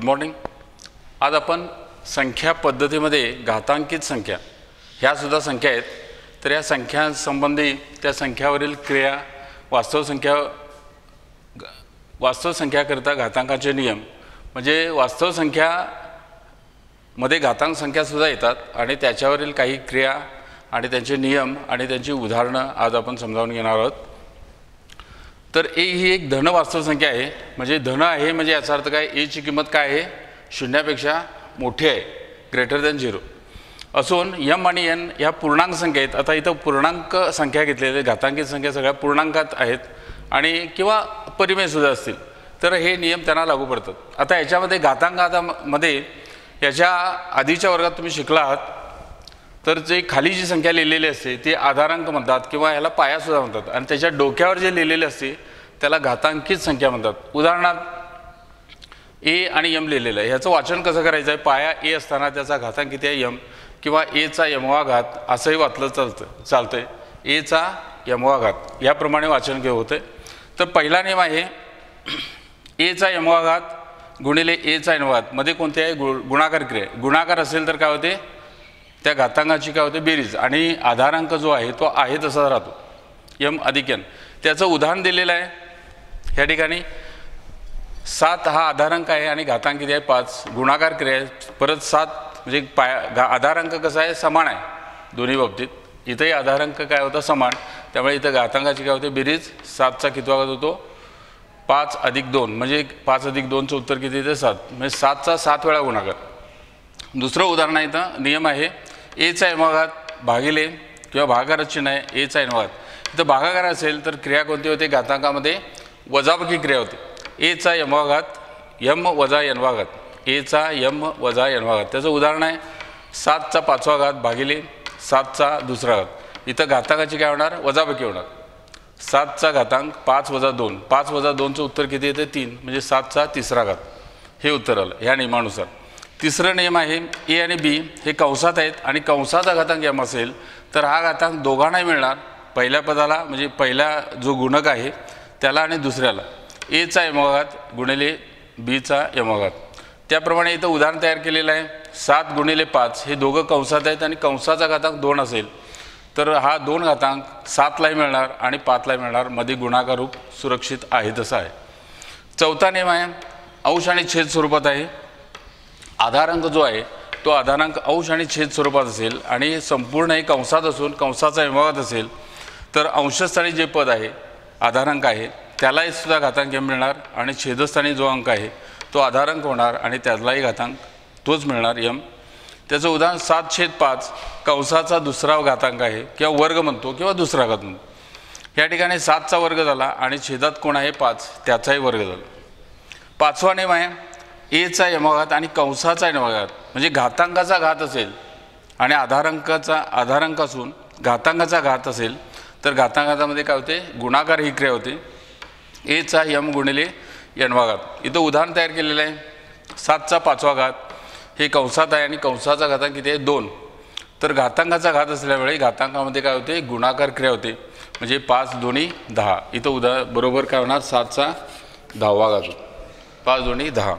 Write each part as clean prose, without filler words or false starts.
Good morning. आज आपण संख्या पद्धतीमध्ये घातांकित संख्या ह्या सुद्धा संख्या आहेत, तर या संख्यांसंबंधी त्या संख्यावरील क्रिया, वास्तव संख्याकरिता घातांकाचे नियम, म्हणजे वास्तव संख्या मध्ये घातांक संख्या सुद्धा येतात आणि त्याच्यावरील काही क्रिया आणि त्यांचे नियम आणि त्यांची उदाहरणं आज आपण समजावून घेणार आहोत। तर ए ही एक धन वास्तव संख्या आहे, म्हणजे धन आहे म्हणजे याचा अर्थ काय, ए ची किंमत काय आहे, शून्यापेक्षा मोठी आहे, ग्रेटर दॅन 0 असून एम आणि एन ह्या पूर्णांक संख्या आहेत। आता इथं पूर्णांक संख्या घेतलेल्या घातांकित संख्या सगळ्या पूर्णांकात आहेत आणि किंवा परिमेय सुद्धा असतील, तर हे नियम त्यांना लागू पडतात। आता याच्यामध्ये घातांकामध्ये याच्या आधीच्या वर्गात तुम्ही शिकला आहात, तर जे खाली जी संख्या लिहिलेली असते ती आधारांक म्हणतात किंवा ह्याला पाया सुद्धा म्हणतात, आणि त्याच्या डोक्यावर जे लिहिलेले असते त्याला घातांकित संख्या म्हणतात। उदाहरणार्थ ए आणि एम लिहिलेलं आहे, ह्याचं वाचन कसं करायचं आहे, पाया ए असताना त्याचा घातांक किती आहे, एम, किंवा एचा यमवा घात असंही वाचलं चालतंय, एचा यमवा घात याप्रमाणे वाचन घेऊ होते। तर पहिला नियम आहे एचा यमवा घात गुणिले एचा यमवा घात मध्ये कोणते आहे, गुणाकार क्रिया। गुणाकार असेल तर काय होते, त्या घातांकाची काय होते, बेरीज, आणि आधारांक जो आहे तो आहे तसाच राहतो, यम अधिक एन। त्याचं उदाहरण दिलेलं आहे ह्या ठिकाणी। 7 हा आधारांक आहे आणि घातांक किती आहे, 5, गुणाकार क्रिया आहे, परत 7 म्हणजे आधारांक कसा आहे, समान आहे दोन्ही बाबतीत, इथंही आधारांक काय होता, समान, त्यामुळे इथं घातांकाची काय होते, बेरीज, 7चा कितवा घात होतो, 5 अधिक 2, म्हणजे 5 अधिक 2चं उत्तर किती येते, 7, म्हणजे 7चा 7 वेळा गुणाकार। दुसरं उदाहरण आहे, इथं नियम आहे एचा यमवा घात भागिले किंवा भागाकार चिन्ह आहे एचा यमवा घात। इथं भागाकार असेल तर क्रिया कोणती होते, घातांकामध्ये वजाबाकी क्रिया होते, एचा यमवा घात यम वजा यनवा घात, एचा यम वजा यनवा घात। त्याचं उदाहरण आहे 7चा 5वा घात भागिले 7चा दुसरा घात। इथं घातांकाची काय होणार, वजाबाकी होणार, 7चा घातांक 5 वजा 2, 5 वजा 2चं उत्तर किती येते, 3, म्हणजे 7चा तिसरा घात, हे उत्तर आलं ह्या नियमानुसार। तिसरं नियम आहे ए आणि बी हे कंसात आहेत आणि कंसाचा घातांक एम असेल तर हा घातांक दोघांनाही मिळणार, पहिल्या पदाला म्हणजे पहिला जो गुणक आहे त्याला आणि दुसऱ्याला, एचा यमवा घात गुणिले बीचा यमवा घात। त्याप्रमाणे इथं उदाहरण तयार केलेलं आहे 7 गुणिले 5, हे दोघं कंसात आहेत आणि कंसाचा घातांक 2 असेल तर हा 2 घातांक 7लाही मिळणार आणि 5लाही मिळणार, मध्ये गुणाकार रूप सुरक्षित आहे तसं आहे। चौथा नियम आहे अंश आणि छेद स्वरूपात आहे। आधारांक जो आहे तो आधारांक अंश आणि छेद स्वरूपात असेल आणि संपूर्ण हे कंसात असून कंसाचा यमवा घात असेल तर अंशस्थानी जे पद आहे आधारांक आहे त्यालाही सुद्धा घातांक एम मिळणार आणि छेदस्थानी जो अंक आहे तो आधारांक होणार आणि त्यालाही घातांक तोच मिळणार एम। त्याचं उदाहरण 7/5 कंसाचा दुसरा घातांक आहे किंवा वर्ग म्हणतो किंवा दुसरा घात म्हणतो। या ठिकाणी 7चा वर्ग झाला आणि छेदात कोण आहे 5, त्याचाही वर्ग झाला। पाचवा नियम आहे एचा यमवा घात आणि कंसाचा यमवा घात, म्हणजे घातांकाचा घात असेल आणि आधारांक असून घातांकाचा घात असेल तर घातांकामध्ये काय होते, गुणाकार ही क्रिया होते, एचा यम गुणिले यनवा घात। इथं उदाहरण तयार केलेलं आहे 7चा 5वा घात हे कंसात आहे आणि कंसाचा घातांक किती आहे, 2, तर घातांकाचा घात असल्यामुळे घातांकामध्ये काय होते, गुणाकार क्रिया होते, म्हणजे 5 दोन्ही 10। इथं बरोबर काय होणार, 7चा 10वा घात, 5 दोन्ही 10।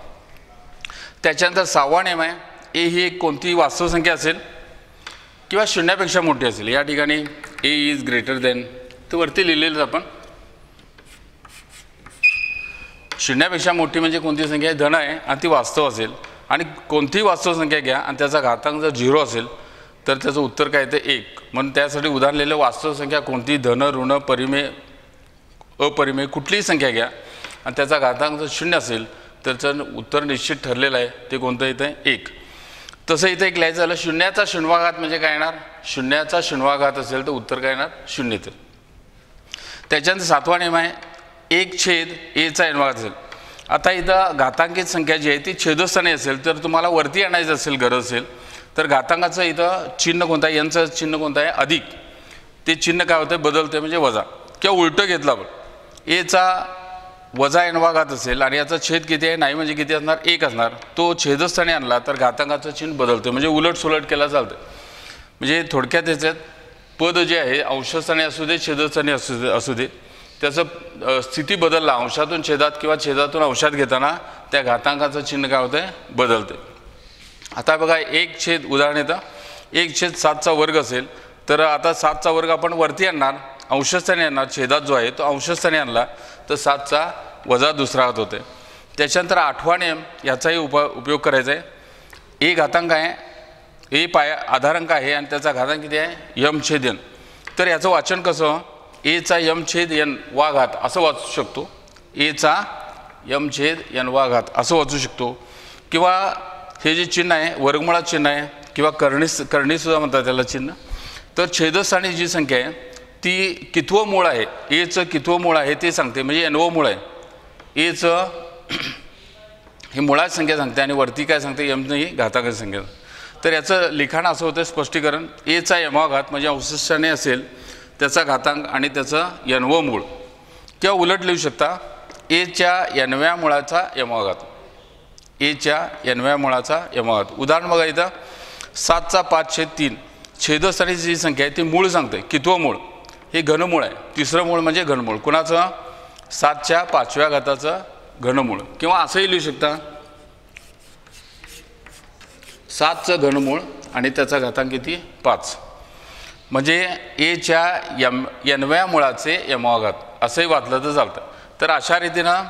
त्याच्यानंतर 6वा नियम आहे ए ही एक कोणतीही वास्तव संख्या असेल किंवा शून्यापेक्षा मोठी असेल। या ठिकाणी ए इज ग्रेटर दॅन, तर वरती लिहिलेलंच आपण, शून्यापेक्षा मोठी म्हणजे कोणती संख्या आहे, धन आहे आणि ती वास्तव असेल, आणि कोणतीही वास्तव संख्या घ्या आणि त्याचा घातांक जर 0 असेल तर त्याचं उत्तर काय येतं 1, म्हणून त्यासाठी उदाहरण लिहिलं वास्तव संख्या कोणती, धन ऋण परिमेय अपरिमेय कुठलीही संख्या घ्या आणि त्याचा घातांक जर 0 असेल तर त्याचं उत्तर निश्चित ठरलेलं आहे, ते कोणतं येतं 1। तसं इथं एक लिहायचं झालं शून्याचा शून्यवा घात म्हणजे काय येणार, शून्याचा शून्यवा घात असेल तर उत्तर काय येणार, 0 येतं। त्याच्यानंतर 7वा नियम आहे 1 एचा यमवा घात असेल। आता इथं घातांकित संख्या जी आहे ती छेदस्थानी असेल तर तुम्हाला वरती आणायचं असेल, गरज असेल तर घातांकाचं इथं चिन्ह कोणतं आहे, यांचं चिन्ह कोणतं आहे, अधिक, ते चिन्ह काय होतं, बदलते म्हणजे वजा, किंवा उलटं घेतलं आपण एचा वजा यमवा घात असेल आणि याचा छेद किती आहे, नाही म्हणजे किती असणार, 1 असणार, तो छेदस्थानी आणला तर घातांकाचं चिन्ह बदलते, म्हणजे उलट सुलट केला चालतं। म्हणजे थोडक्यात याच्यात पद जे आहे अंशस्थानी असू दे छेदस्थानी असू दे त्याचं स्थिती बदलला अंशातून छेदात किंवा छेदातून अंशात घेताना त्या घातांकाचं चिन्ह काय होतं बदलते. आता बघा एक छेद उदाहरण येतं 1/7चा वर्ग असेल तर आता 7चा वर्ग आपण वरती आणणार अंशस्थानी आणणार छेदात जो आहे तो अंशस्थानी आणला तर 7चा वजा दुसरा हात होते. त्याच्यानंतर 8वा नियम याचाही उपयोग करायचा आहे. ए घातांक आहे ए पाया आधारांक आहे आणि त्याचा घातांक किती आहे m/n. तर याचं वाचन कसं एचा m/n वा घात असं वाचू शकतो. एचा m/n वा घात असं वाचू शकतो किंवा हे जे चिन्ह आहे वर्गमुळात चिन्ह आहे किंवा करणीसुद्धा म्हणतात त्याला चिन्ह. तर छेदस्थानी जी संख्या आहे ती कितवं मूळ आहे एचं कितवं मूळ आहे ते सांगते म्हणजे nवं मूळ आहे एचं हे मुळात संख्या सांगते आणि वरती काय सांगते m ही घातांकाची संख्या. तर याचं लिखाण असं होतं स्पष्टीकरण एचा m घात म्हणजे अंशस्थानी असेल त्याचा घातांक आणि त्याचं nवं मूळ किंवा उलट लिहू शकता एच्या nव्या मुळाचा m घात एच्या nव्या मुळाचा m घात. उदाहरण बघा इथं 7चा 5/3 छेदस्थानी जी संख्या आहे ती मूळ सांगते कितवं मूळ हे घनमूळ आहे. तिसरं मूळ म्हणजे घनमूळ कुणाचं 7च्या 5व्या घाताचं घनमूळ किंवा असंही लिहू शकता 7चं घनमूळ आणि त्याचा घातांक किती 5 म्हणजे एच्या nव्या मुळाचे m घात असंही वाचलं तर चालतं. तर अशा रीतीनं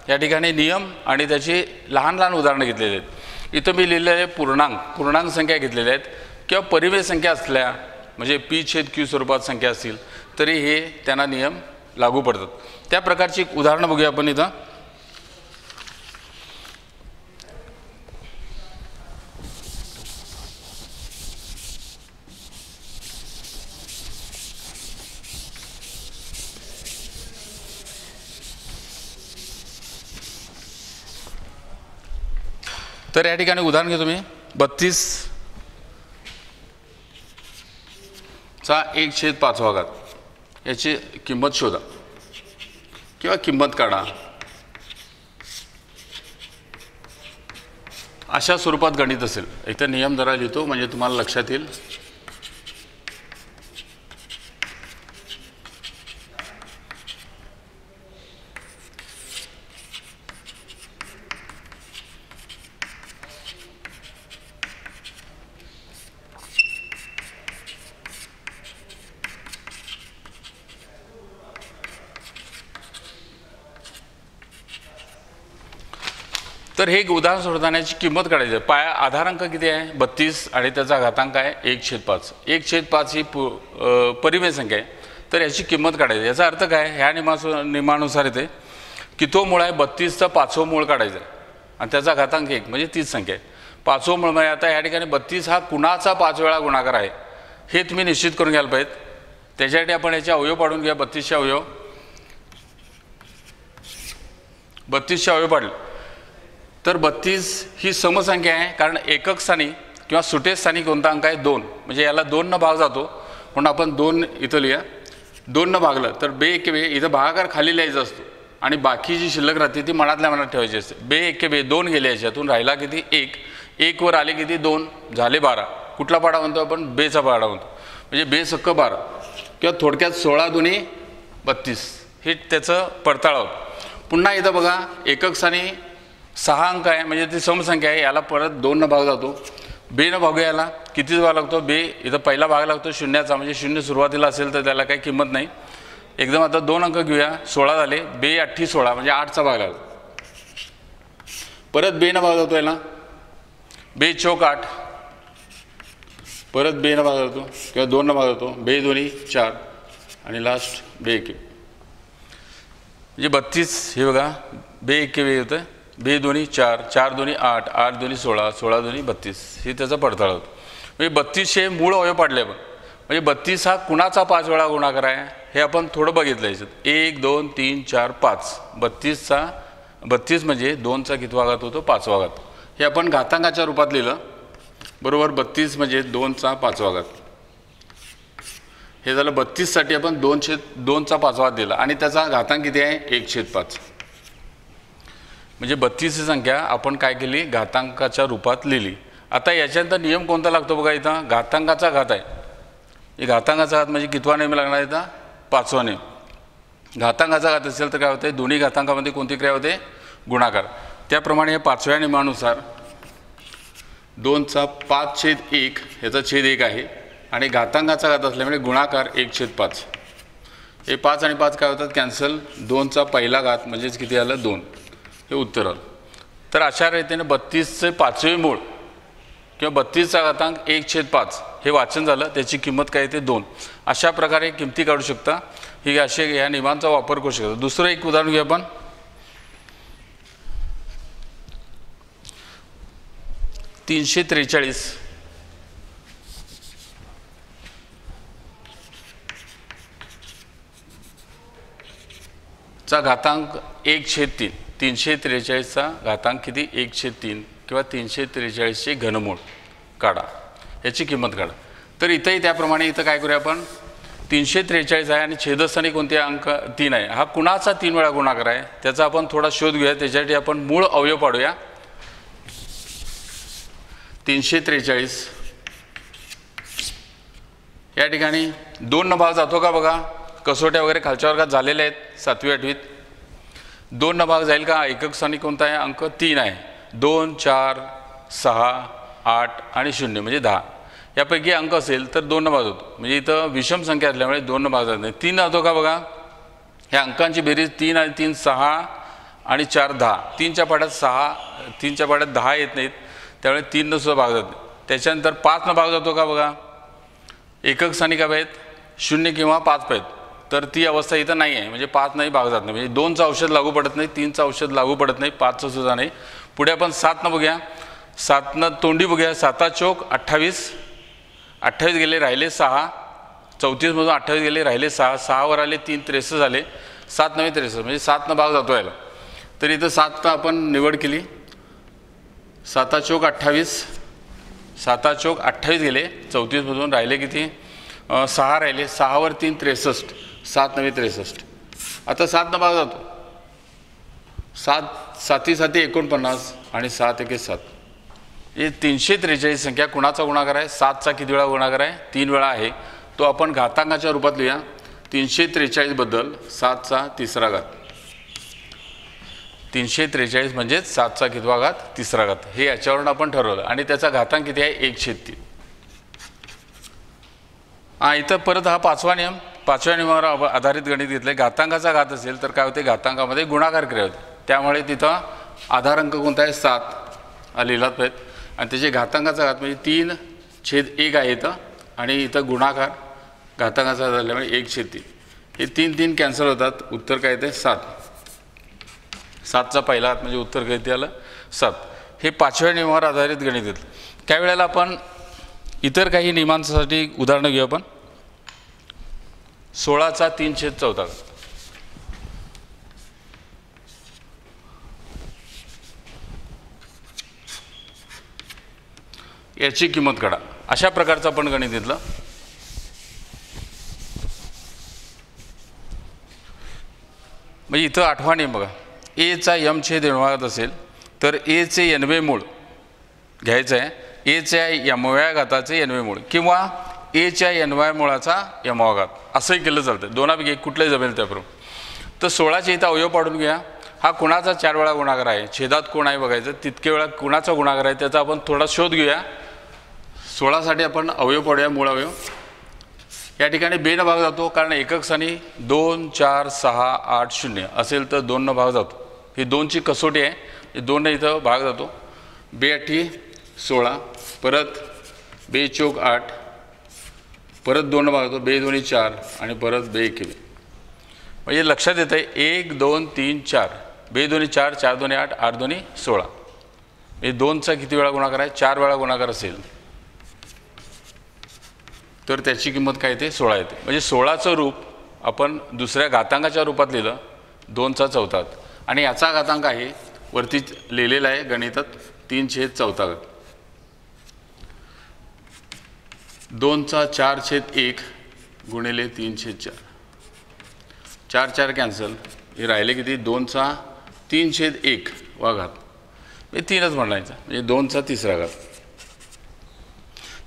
या ठिकाणी नियम आणि त्याची लहान लहान उदाहरणं घेतलेली आहेत. इथं मी लिहिलेले पूर्णांक संख्या घेतलेल्या आहेत किंवा परिमेय संख्या असल्या म्हणजे p/q स्वरूपात संख्या असतील तरी हे त्यांना नियम लागू पडतात. त्या प्रकारची एक उदाहरणं बघूया आपण इथं. तर या ठिकाणी उदाहरण घेतो मी 32चा 1/5 घात याची किंमत शोधा किंवा किंमत काढा अशा स्वरूपात गणित असेल. इथं नियम जरा लिहितो म्हणजे तुम्हाला लक्षात येईल. तर हे उदाहरण सोडवण्याची किंमत काढायची आहे. पाया आधारांक किती आहे 32 आणि त्याचा घातांक आहे 1/5. 1/5 ही परिमेय संख्या आहे तर याची किंमत काढायची. याचा अर्थ काय ह्या नियमानुसार येते कितवं मूळ आहे 32चं 5वं मूळ काढायचं आहे आणि त्याचा घातांक 1 म्हणजे तीच संख्या आहे. 5वं मूळ म्हणजे आता या ठिकाणी 32 हा कुणाचा 5 वेळा गुणाकार आहे हे तुम्ही निश्चित करून घ्यायला पाहिजेत. त्याच्यासाठी आपण याचे अवयव पाडून घ्या. 32चे अवयव 32चे अवयव पाडले तर 32 ही समसंख्या आहे कारण एकक स्थानी किंवा सुटे स्थानी कोणता अंक आहे 2 म्हणजे याला 2 न भाग जातो म्हणून आपण 2 इथं लिहा. 2 न भागलं तर बे एके बे इथं भागाकार खाली लिहायचा असतो आणि बाकी जी शिल्लक राहते ती मनातल्या मनात ठेवायची असते. बे एके बे 2 गेले याच्यातून राहिला किती 1 वर आले किती 2 झाले 12. कुठला पाडा म्हणतो आपण बेचा पाडा म्हणतो म्हणजे बे सक्क 12 किंवा थोडक्यात 16 दुनी 32 हे त्याचं पडताळा होतं. पुन्हा इथं बघा एकक स्थानी 6 अंक आहे म्हणजे ती समसंख्या आहे याला परत 2 न भाग जातो. बे न भागू याला किती भाग लागतो बे इथं पहिला भाग लागतो शून्याचा म्हणजे 0 सुरुवातीला असेल तर त्याला काही किंमत नाही. एकदम आता 2 अंक घेऊया 16 झाले बे 8 16 म्हणजे 8चा भाग लागला. परत बे न भाग जातो याला बे चौक 8 परत बे न भाग जातो किंवा 2 न भाग जातो बे 2 4 आणि लास्ट बे 1 म्हणजे 32 हे बघा बे 1 होतं बे 2 4 4 2 8 8 2 16 16 2 32 हे त्याचा पडताळा होतो. म्हणजे 32 मूळ अवयव पाडले आपण म्हणजे 32 हा कुणाचा 5 वेळा गुणाकार आहे हे आपण थोडं बघितलं याच्यात 1 2 3 4 5 32 म्हणजे 2चा कितवा घात होतो 5वा घात हे आपण घातांकाच्या रूपात लिहिलं बरोबर. 32 म्हणजे 2चा 5वा घात हे झालं. 32 साठी आपण 2/2चा 5वा दिला आणि त्याचा घातांक किती आहे 1/5 म्हणजे 32 ही संख्या आपण काय केली घातांकाच्या रूपात लिहिली. आता याच्यानंतर नियम कोणता लागतो बघा इथं घातांकाचा घात आहे. हे घातांकाचा घात म्हणजे कितवा नियम लागणार इथं 5वा नियम. घातांकाचा घात असेल तर काय होते, दोन्ही घातांकामध्ये कोणती क्रिया होते, गुणाकार. त्याप्रमाणे हे 5व्या नियमानुसार 2चा 5/1 ह्याचा छेद 1 आहे आणि घातांकाचा घात असल्यामुळे गुणाकार 1/5. हे 5 आणि 5 काय होतात, कॅन्सल. 2चा पहिला घात म्हणजेच किती आलं, 2. हे उत्तर आलं. तर अशा रीतीने 32चे 5वे मूळ किंवा 32चा घातांक 1/5 हे वाचन झालं. त्याची किंमत काय येते, 2. अशा प्रकारे किमती काढू शकता. ही असे या नियमांचा वापर करू शकता. दुसरं एक उदाहरण घेऊ आपण. 343 चा घातांक 1/3. 343चा घातांक किती, 1/3 किंवा 343चे घनमूळ काढा, याची किंमत काढा. तर इथंही त्याप्रमाणे इथं काय करूया आपण, 343 आहे आणि छेदस्थानी कोणते अंक 3 आहे. हा कुणाचा 3 वेळा गुणाकार आहे त्याचा आपण थोडा शोध घेऊया. त्याच्यासाठी आपण मूळ अवयव पाडूया. 343 या ठिकाणी 2 न भाग जातो का बघा. कसोट्या वगैरे खालच्या वर्गात झालेल्या आहेत 7वी 8वीत. 2 न भाग जाईल का. एकक स्थानी कोणता आहे, अंक 3 आहे. 2, 4, 6, 8 आणि 0 म्हणजे 10 यापैकी अंक असेल तर 2 न भाग होतो. म्हणजे इथं विषम संख्या असल्यामुळे 2 न भाग जात नाही. 3 होतो का बघा. ह्या अंकांची बेरीज 3 आणि 3 6 आणि 4 10. 3च्या पाड्यात 6, 3च्या पाड्यात 10 येत नाहीत, त्यामुळे 3 न सुद्धा भाग जात नाही. त्याच्यानंतर 5 न भाग जातो का बघा. एकक स्थानी काय आहेत, 0 किंवा 5 पाहिजेत. तर ती अवस्था इथं नाही आहे, म्हणजे 5 नाही भाग जात नाही. म्हणजे 2चं औषध लागू पडत नाही, 3चं औषध लागू पडत नाही, 5चं सुद्धा नाही. पुढे आपण 7 न बघूया. 7 न तोंडी बघूया. 7 चौक 28, 28 गेले राहिले 6, 34मधून 28 गेले राहिले 6, 6 वर आले 3, 63 झाले. 7 नवे 63 म्हणजे 7 न भाग जातो याला. तर इथं 7 आपण निवड केली. 7 चौक 28, 7 चौक 28 गेले, 34मधून राहिले किती, 6 राहिले. 6 वर 3 63, 7 नवे 63. आता 7 न भाग जातो. 7 7 7 49 आणि 7 1 7. हे 343 संख्या कुणाचा गुणाकार आहे, 7चा किती वेळा गुणाकार आहे, 3 वेळा आहे. तो आपण घातांकाच्या रूपात लिहूया. 343 बद्दल 7चा तिसरा घात. 343 म्हणजेच 7चा कितवा घात, तिसरा घात. हे याच्यावरून आपण ठरवलं आणि त्याचा घातांक किती आहे, 1/3. इथं परत हा 5वा नियम. 5व्या नियमावर आधारित गणित घेतले. घातांकाचा घात असेल तर काय होते, घातांकामध्ये गुणाकार क्रिया होते. त्यामुळे तिथं आधार अंक कोणता आहे, 7 लिहिलात पाहिजे. आणि त्याचे घातांकाचा घात म्हणजे 3/1 आहे इथं. आणि इथं गुणाकार घातांकाचा झाल्यामुळे 1/3. हे 3 3 कॅन्सल होतात. उत्तर काय येते, 7. 7चा पहिला घात म्हणजे उत्तर किती आलं, 7. हे 5व्या नियमावर आधारित गणित घेतलं. काही वेळेला आपण इतर काही नियमांसाठी उदाहरणं घेऊ आपण. 16चा 3/4. याची किंमत काढा. अशा प्रकारचं आपण गणित घेतलं. म्हणजे इथं 8वा नियम बघा. एचा यम छेद यमवाघात असेल तर एचे एनवे मूळ घ्यायचं आहे. एच्या यमव्या घाताचे एनवे मूळ किंवा एच्या एनव्या मुळाचा यमवा घात असंही केलं चालतं. दोनापैकी एक कुठलंही जमेल त्याप्रमाणे. तर 16चे इथं अवयव पाडून घ्या. हा कुणाचा 4 वेळा गुणाकार आहे, छेदात कोण आहे बघायचं. तितके वेळा कुणाचा गुणाकार आहे त्याचा आपण थोडा शोध घेऊया. 16साठी आपण अवयव पाडूया. मूळ अवयव या ठिकाणी 2 न भाग जातो, कारण एकक स्थानी 2 4 6 8 0 असेल तर 2 न भाग जातो. ही 2ची कसोटी आहे. हे 2 न इथं भाग जातो. 2 8 16, परत 2 चौक 8, परत 2 न भाग जातो. 2 2 4 आणि परत 2 1. म्हणजे लक्षात येतं आहे 1 2 3 4, 2 2 4, 4 2 8, 8 2 16. म्हणजे 2चा किती वेळा गुणाकार आहे, 4 वेळा गुणाकार असेल तर त्याची किंमत काय येते, 16 येते. म्हणजे 16चं रूप आपण दुसऱ्या घातांकाच्या रूपात लिहिलं 2चा चौथा घात. आणि याचा घातांक आहे वरती लिहिलेला आहे गणितात 3/4. 2चा 4/1 गुणिले 3/4. 4 4 कॅन्सल. हे राहिले किती, 2चा 3/1 वा घात. हे 3च म्हणायचं म्हणजे 2चा तिसरा घात.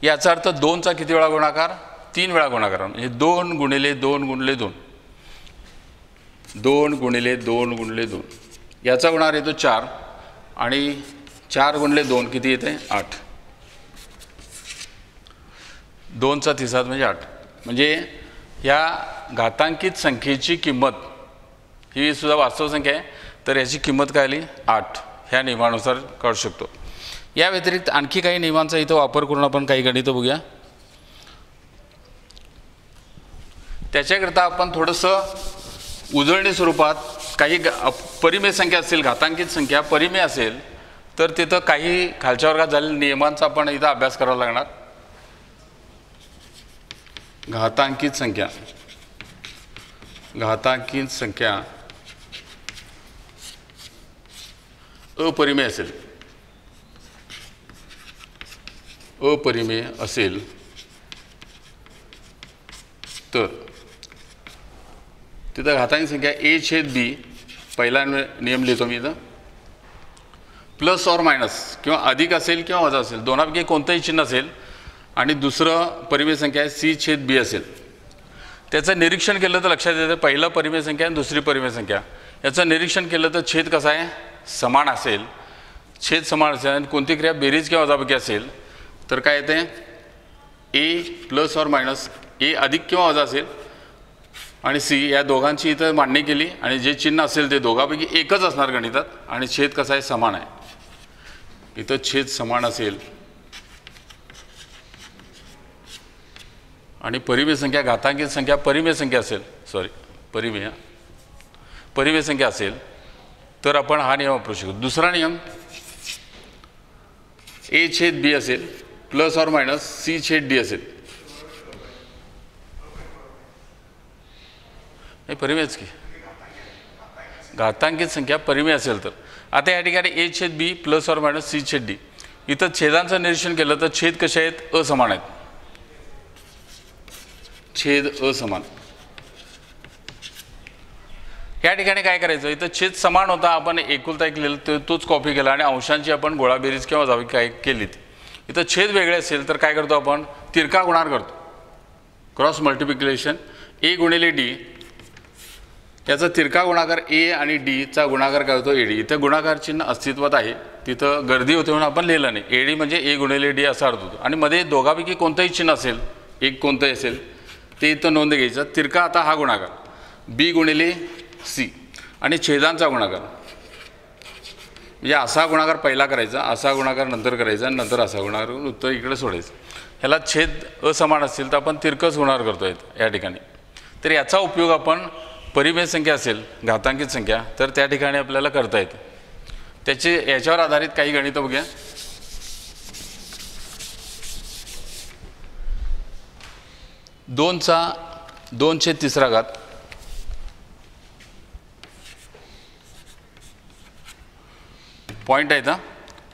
याचा अर्थ 2चा किती वेळा गुणाकार, 3 वेळा गुणाकार. म्हणजे 2 गुणिले 2 गुणिले 2. 2 गुणिले 2 गुणिले 2 याचा गुणाकार येतो 4 आणि 4 गुणिले 2 किती येते 8. 2चा 3 म्हणजे 8. म्हणजे या घातांकित संख्येची किंमत ही सुद्धा वास्तव संख्या आहे, तर याची किंमत काय आली 8 ह्या नियमानुसार काढू शकतो. या व्यतिरिक्त आणखी काही नियमांचा इथं वापर करून आपण काही गणित बघूया. त्याच्याकरता आपण थोडंसं उजळणी स्वरूपात काही परिमेय संख्या असतील, घातांकित संख्या परिमेय असेल तर तिथं काही खालच्या वर्गात झालेल्या नियमांचा आपण इथं अभ्यास करावा लागणार. घातांकित संख्या अपरिमेय असेल तर तिथं घातांकित संख्या a/b पहिला नियम लिहितो मी इथं, प्लस ऑर मायनस किंवा अधिक असेल किंवा वजा असेल दोनापैकी कोणतंही चिन्ह असेल आणि दुसरं परिमेय संख्या c/b असेल. त्याचं निरीक्षण केलं तर लक्षात येतं पहिलं परिमेय संख्या आणि दुसरी परिमेय संख्या याचं निरीक्षण केलं तर छेद कसा आहे समान असेल. छेद समान असेल आणि कोणती क्रिया बेरीज किंवा वजाबाकी असेल तर काय येते a plus or minus a अधिक किंवा वजा असेल आणि c या दोघांची इथं मांडणी केली आणि जे चिन्ह असेल ते दोघांपैकी एकच असणार गणितात आणि छेद कसा आहे समान आहे. इथं छेद समान असेल आणि परिमेय संख्या घातांकित संख्या परिमेय संख्या असेल तर आपण हा नियम वापरू शकतो. दुसरा नियम a/b असेल प्लस ऑर मायनस c/d असेल. हे परिमेयच की घातांकित संख्या परिमेय असेल तर. आता या ठिकाणी a/b plus or minus c/d इथं छेदांचं निरीक्षण केलं तर छेद कसे आहेत असमान आहेत. छेद असमान. या ठिकाणी काय करायचं इथं छेद समान होता आपण एकुलता एक लिहिलं तोच कॉपी केला आणि अंशांची आपण गोळाबेरीज किंवा वजाबाकी काय केली. इथं छेद वेगळे असेल तर काय करतो आपण तिरका गुणाकार करतो. क्रॉस मल्टिप्लिकेशन a गुणिले d याचा तिरका गुणाकार a आणि d चा गुणाकार करतो ad. इथं गुणाकार चिन्ह अस्तित्वात आहे तिथं गर्दी होते म्हणून आपण लिहिलं नाही. ad म्हणजे a गुणिले d असा अर्थ होतो आणि मध्ये दोघांपैकी कोणतंही चिन्ह असेल एक कोणतंही असेल ते इथं नोंद घ्यायचं. तिरका आता हा गुणाकार b गुणिले c आणि छेदांचा गुणाकार म्हणजे असा गुणाकार पहिला करायचा असा गुणाकार नंतर करायचा आणि नंतर असा गुणाकार करून उत्तर इकडे सोडायचं. ह्याला छेद असमान असतील तर आपण तिरकस गुणाकार करतो या ठिकाणी. तर याचा उपयोग आपण परिमेय संख्या असेल घातांकित संख्या तर त्या ठिकाणी आपल्याला करता येते. याच्यावर आधारित काही गणित बघूया. दोनचा 2/3 पॉईंट आहे ना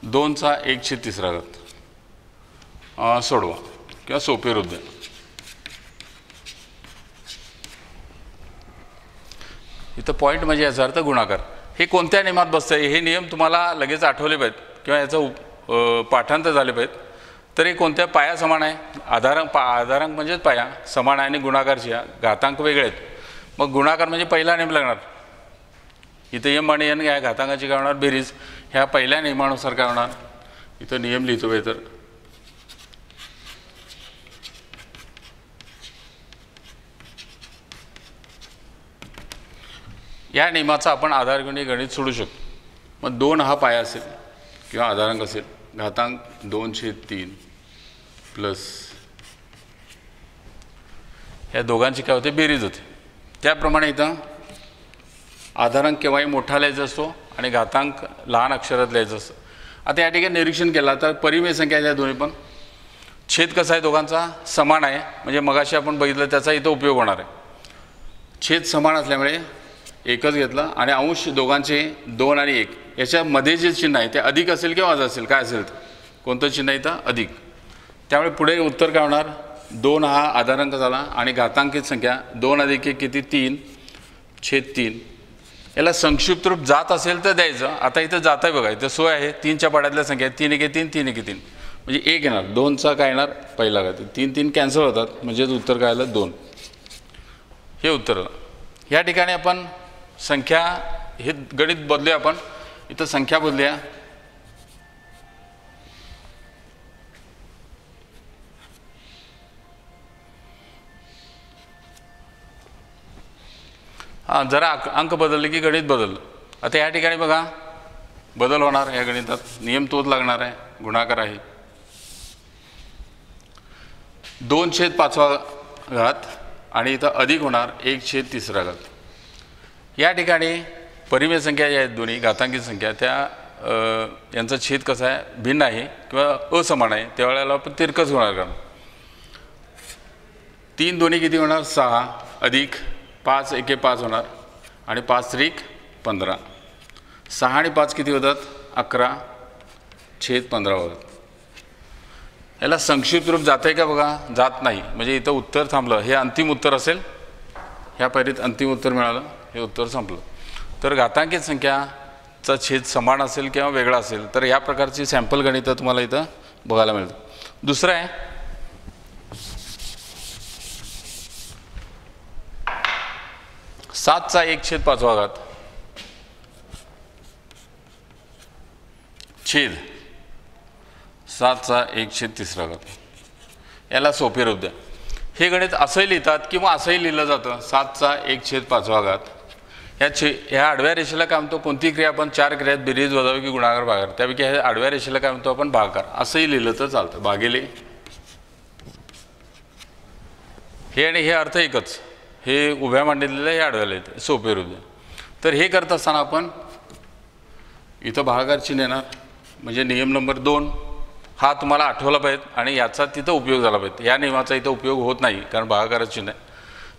2चा 1/3 सोडवा किंवा सोपे रूप द्या. इथं पॉईंट म्हणजे याचा अर्थ गुणाकार. हे कोणत्या नियमात बसतं हे नियम तुम्हाला लगेच आठवले पाहिजेत किंवा याचं पाठांतर झाले पाहिजेत. तर हे कोणत्या पाया समान आहे आधारांक म्हणजेच पाया समान आहे आणि गुणाकारची घातांक वेगळे आहेत. मग गुणाकार म्हणजे पहिला नियम लागणार. इथं यम आणि एन या घातांकाची काय होणार बेरीज ह्या पहिल्या नियमानुसार काय होणार. इथं नियम लिहितो आहे तर या नियमाचा आपण आधार घेऊन हे गणित सोडू शकतो. मग 2 हा पाया असेल किंवा आधारांक असेल घातांक 2/3 प्लस ह्या दोघांची काय होते बेरीज होते. त्याप्रमाणे इथं आधारांक केव्हाही मोठा लिहायचा असतो आणि घातांक लहान अक्षरात लिहायचं असतं. आता या ठिकाणी निरीक्षण केला तर परिमेय संख्या या दोन्ही पण छेद कसा आहे दोघांचा समान आहे म्हणजे मगाशी आपण बघितलं त्याचा इथं उपयोग होणार आहे. छेद समान असल्यामुळे एकच घेतला आणि अंश दोघांचे 2 आणि 1 याच्यामध्ये जे चिन्ह आहे ते अधिक असेल किंवा वजा असेल काय असेल तर कोणतं चिन्ह इथं अधिक. त्यामुळे पुढे उत्तर काय होणार 2 हा आधारांक झाला आणि घातांकित संख्या 2 अधिक 1 किती 3/3. याला संक्षिप्त रूप जात असेल तर द्यायचं. आता इथं जात आहे बघा इथं सोय आहे 3च्या पाड्यातल्या संख्या 3 1 3 3 1 3 म्हणजे 1 येणार 2चा काय येणार पहिला काय 3 3 कॅन्सल होतात म्हणजेच उत्तर काय आलं 2 हे उत्तर. या ठिकाणी आपण संख्या हे गणित बदलूया आपण, इथं संख्या बदलूया. हां, जरा अंक बदलले की गणित बदललं. आता या ठिकाणी बघा बदल होणार. या गणितात नियम तोच लागणार आहे, गुणाकार आहे. 2/5 आणि इथं अधिक होणार 1/3. या ठिकाणी परिमेय संख्या ज्या आहेत दोन्ही घातांकी संख्या त्या यांचा छेद कसा आहे भिन्न आहे किंवा असमान आहे, त्यावेळेला आपण तिरकस होणार. कारण 3 दोन्ही किती होणार 6 अधिक 5 एके 5 होणार आणि 5 त्रिक 15. 6 आणि 5 किती होतात 11/15 होतात. याला संक्षिप्त रूप जात आहे का बघा, जात नाही. म्हणजे इथं उत्तर थांबलं. हे अंतिम उत्तर असेल, ह्या पायरीत अंतिम उत्तर मिळालं, हे उत्तर संपलं. तर घातांकित संख्याचा छेद समान असेल किंवा वेगळा असेल तर या प्रकारची सॅम्पल गणितं तुम्हाला इथं बघायला मिळतं. दुसरं आहे 7/1/5 छेद 7/1/3. याला सोपे रूप द्या. हे गणित असंही लिहितात किंवा असंही लिहिलं जातं 7/1/5. ह्या आडव्या रेषेला काय म्हणतो, कोणती क्रिया आपण 4 क्रियात बेरीज वजावी की गुणाकार भागाकार, त्यापैकी ह्या आडव्या रेषेला काय म्हणतो आपण भागाकार. असंही लिहिलं तर चालतं. भागिले हे आणि हे अर्थ एकच. हे उभ्या मांडलेलं हे आडव्याला येतं, सोपे रूप द्या. तर हे करत असताना आपण इथं भागाकार चिन्ह येणार. म्हणजे नियम नंबर 2 हा तुम्हाला आठवला पाहिजे आणि याचा तिथं उपयोग झाला पाहिजे. या नियमाचा इथं उपयोग होत नाही कारण भागाकाराचं चिन्ह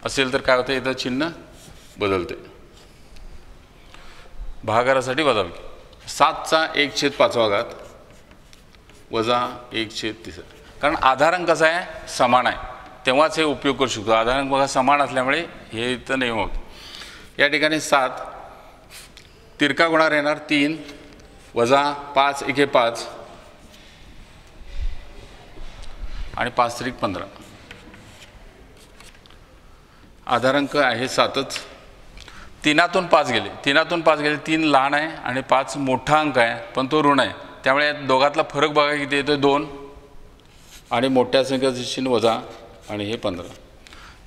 असेल तर काय होतं, इथं चिन्ह बदलते. भागाकारासाठी बदल 7/1/5 वजा 1/3. कारण आधारांक कसा आहे समान आहे, तेव्हाच हे उपयोग करू शकतो. आधारांक बघा समान असल्यामुळे हे इथं नियम होतं. या ठिकाणी 7 तिरका गुणाकार येणार 3 वजा 5 एके 5 आणि 5 त्रिक 15. आधारांक आहे 7च. 3तून 5 गेले, 3 लहान आहे आणि 5 मोठा अंक आहे पण तो ऋण आहे. त्यामुळे दोघातला फरक बघा किती येतो 2 आणि मोठ्या संख्येचं चिन्ह वजा आणि हे 15.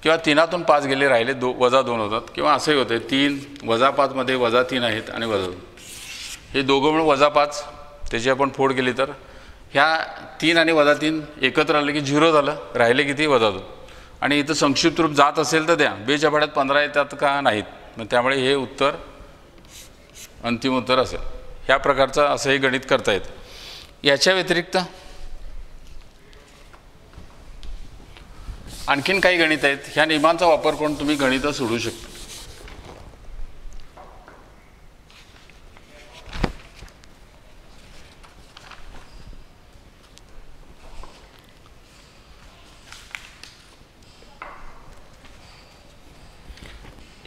किंवा 3तून 5 गेले राहिले वजा 2 होतात. किंवा असंही होतं 3 वजा 5 मध्ये वजा 3 आहेत आणि वजा 2. हे दोघं मिळून वजा 5 त्याची आपण फोड केली तर ह्या 3 आणि वजा 3 एकत्र आले की 0 झालं, राहिले किती वजा 2. आणि इथं संक्षिप्त रूप जात असेल तर द्या. 2च्या पाड्यात 15 येतात का नाहीत, मग त्यामुळे हे उत्तर अंतिम उत्तर असेल. ह्या प्रकारचं असंही गणित करता येतं. याच्या व्यतिरिक्त आणखीन काही गणित आहेत. ह्या नियमांचा वापर करून तुम्ही गणितं सोडवू शकता.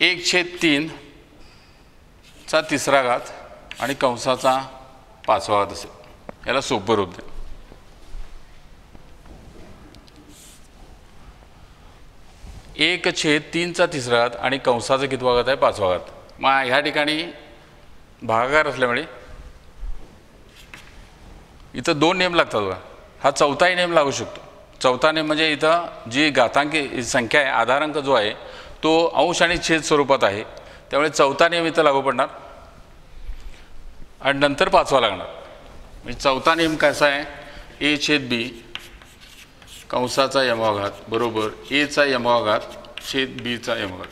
एक छेद 3चा 3रा घात आणि कंसाचा 5वा घात असेल. याला सोपं रूप द्या. एक छेद 3चा 3रा घात आणि कंसाचा कितवा घात आहे 5वा घात. मग ह्या ठिकाणी भागाकार असल्यामुळे इथं 2 नियम लागतात बघा. हा चौथाही नियम लागू शकतो. चौथा नियम म्हणजे इथं जी घातांकी संख्या आहे आधारांक जो आहे तो अंश आणि छेद स्वरूपात आहे, त्यामुळे चौथा नियम इथं लागू पडणार आणि नंतर 5वा लागणार. म्हणजे चौथा नियम कसा आहे a/b कंसाचा यमवा घात बरोबर a चा यमवा घात छेद b चा यमवा घात.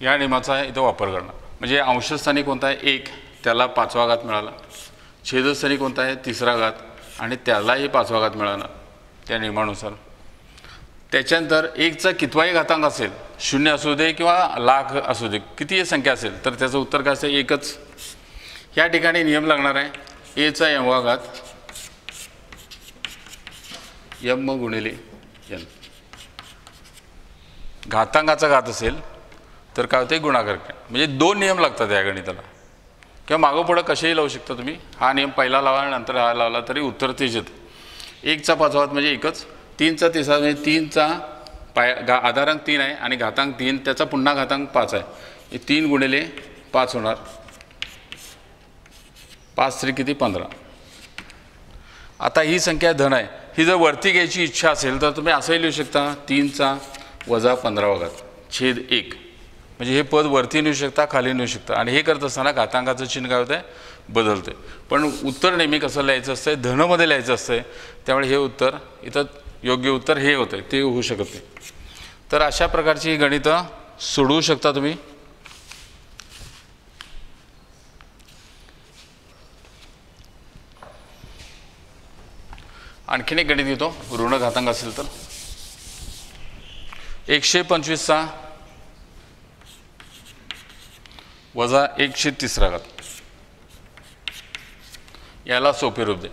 या नियमाचा इथं वापर करणार. म्हणजे अंशस्थानी कोणता आहे 1 त्याला 5वा घात मिळाला, छेदस्थानी कोणता आहे 3रा घात आणि त्यालाही 5वा घात मिळाला त्या नियमानुसार. त्याच्यानंतर 1चा कितवाही घातांक असेल 0 असू दे किंवा लाख असू दे कितीही संख्या असेल तर त्याचं उत्तर काय असेल 1च. ह्या ठिकाणी नियम लागणार आहे a चा यमवा घात यम गुणिले n. घातांकाचा घात असेल तर काय होते गुणाकार. म्हणजे 2 नियम लागतात या गणिताला. किंवा मागं पुढं कसेही लावू शकता तुम्ही. हा नियम पहिला लावा नंतर हा लावला तरी उत्तर तेच येतं. 1चा 5वा घात म्हणजे 1च, 3चा 3रा म्हणजे 3चा आधारांक 3 आहे आणि घातांक 3 त्याचा पुन्हा घातांक 5 आहे. हे 3 गुणिले 5 होणार, 5 3 किती 15. आता ही संख्या धन आहे, ही जर वरती घ्यायची इच्छा असेल तर तुम्ही असंही लिहू शकता 3चा वजा 15 छेद 1. म्हणजे हे पद वरती नेऊ शकता, खाली नेऊ शकता. आणि हे करत असताना घातांकाचं चिन्ह काय होतं आहे बदलते. पण उत्तर नेहमी कसं लिहायचं असतं, धनमध्ये लिहायचं असतं. त्यामुळे हे उत्तर इथं योग्य उत्तर हे होतं, ते होऊ शकत नाही. तर अशा प्रकारची गणितं सोडवू शकता तुम्ही. आणखीन एक गणित घेतो, ऋण घातांक असेल तर 125चा वजा 1/3 याला सोपे रूप दे.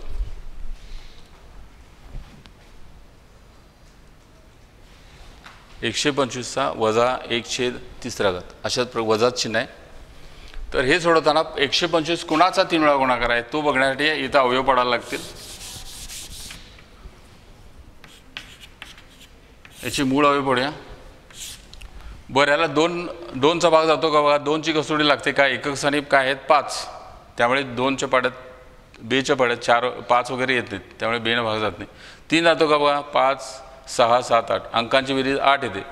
125चा वजा 1/3 अशाच वजाच चिन्ह आहे. तर हे सोडवताना 125 कुणाचा 3 वेळा गुणाकार आहे तो बघण्यासाठी इथं अवयव पडायला लागतील. याची मूळ अवयव पडूया. बरं, याला 2चा भाग जातो का बघा, 2ची कसोटी लागते का, एकक स्थानी काय आहेत 5, त्यामुळे 2च्या पाड्यात 2च्या पाड्यात 4 5 वगैरे येत नाहीत, त्यामुळे 2ने भाग जात नाही. 3 जातो का बघा, 5 6 7 8 अंकांची बेरीज 8 येते,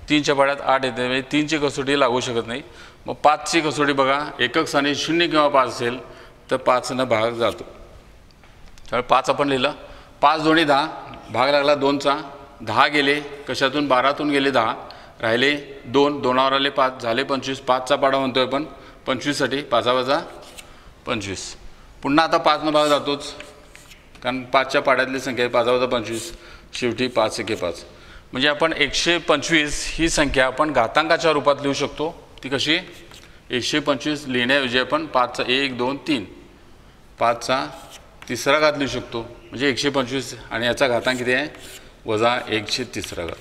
3च्या पाड्यात 8 येते, म्हणजे 3ची कसोटी लागू शकत नाही. मग 5ची कसोटी बघा, एकक स्थानी 0 किंवा 5 असेल तर 5 भाग जातो, त्यामुळे 5 आपण लिहिलं. 5 2 10 भाग लागला 2चा, 10 गेले कशातून, 12तून गेले 10, राहिले 2, 2वर आले 5, झाले 25. 5चा पाडा म्हणतोय आपण 25साठी, 5 वजा 25. पुन्हा आता 5 भाग जातोच, कारण 5च्या पाड्यातली संख्या आहे, 5 वजा 25, शेवटी 5 1 5. म्हणजे आपण 125 ही संख्या आपण घातांकाच्या रूपात लिहू शकतो. ती कशी, 125 लिहिण्याऐवजी आपण 5चा 1 2 3 5चा 3रा घात लिहू शकतो. म्हणजे 125 आणि याचा घातांक किती आहे, वजा 1/3.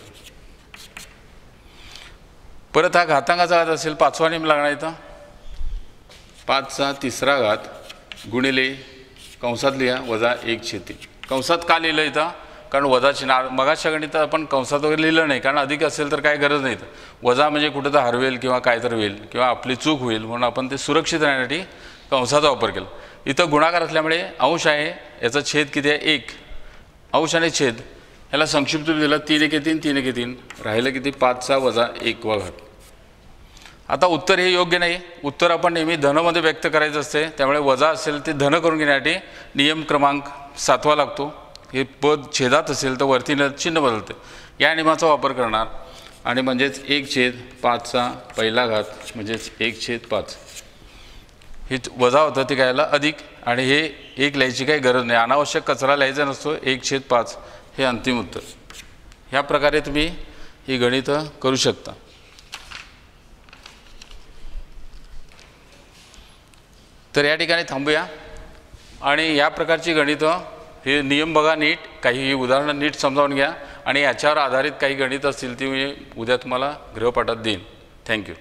परत हा घातांकाचा घात असेल, 5वा नेम लागणार इथं, 5चा 3रा घात गुणिले कंसात लिहा वजा 1/3. कंसात का लिहिलं इथं, कारण वजा चिन्ह मगाच्या गणितात आपण कंसात वगैरे लिहिलं नाही, कारण अधिक असेल तर काय गरज नाही. वजा म्हणजे कुठं तर हरवेल किंवा काय तर होईल किंवा आपली चूक होईल, म्हणून आपण ते सुरक्षित राहण्यासाठी कंसाचा वापर केला. इथं गुणाकार असल्यामुळे अंश आहे, याचा छेद किती आहे 1, अंश आणि छेद याला संक्षिप्त दिलं 3 1 3 3 1 3, राहिलं किती 5चा वजा 1 आता उत्तर हे योग्य नाही. उत्तर आपण नेहमी धनमध्ये व्यक्त करायचं असते, त्यामुळे वजा असेल ते धन करून घेण्यासाठी नियम क्रमांक 7वा लागतो. हे पद छेदात असेल तर वरती चिन्ह बदलते, या नियमाचा वापर करणार. आणि म्हणजेच 1/5चा पहिला घात म्हणजेच 1/5 हे वजा होतं, ते घ्यायला अधिक, आणि हे 1 लिहायची काही गरज नाही, अनावश्यक कचरा लिहायचा नसतो. 1/5 हे अंतिम उत्तर. ह्या प्रकारे तुम्ही ही गणितं करू शकता. तर या ठिकाणी थांबूया आणि या प्रकारची गणितं हे नियम बघा नीट, काही उदाहरणं नीट समजावून घ्या आणि याच्यावर आधारित काही गणित असतील ती मी उद्या तुम्हाला गृहपाठात देईन. थँक्यू.